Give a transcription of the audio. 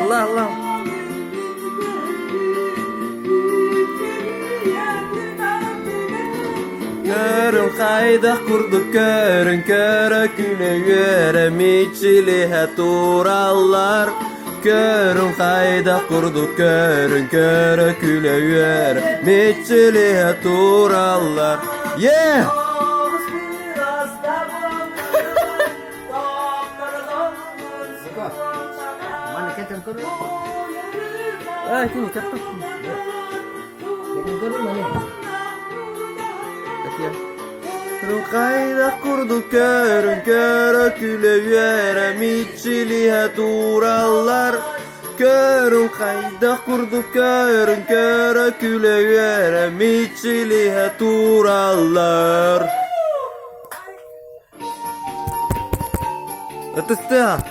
Allah Allah. Körün kayda kurdu körün köre küle yörem içilihe turallar. Körün kayda kurdu körün köre küle yörem içilihe turallar. Yeah! Mana kita turun? Ini cakep. Kita turun mana? Kayda kurdu körün köre küle yörem içilihe turallar. Körün kayda kurdu körün köre küle yörem içilihe turallar. Atıstı.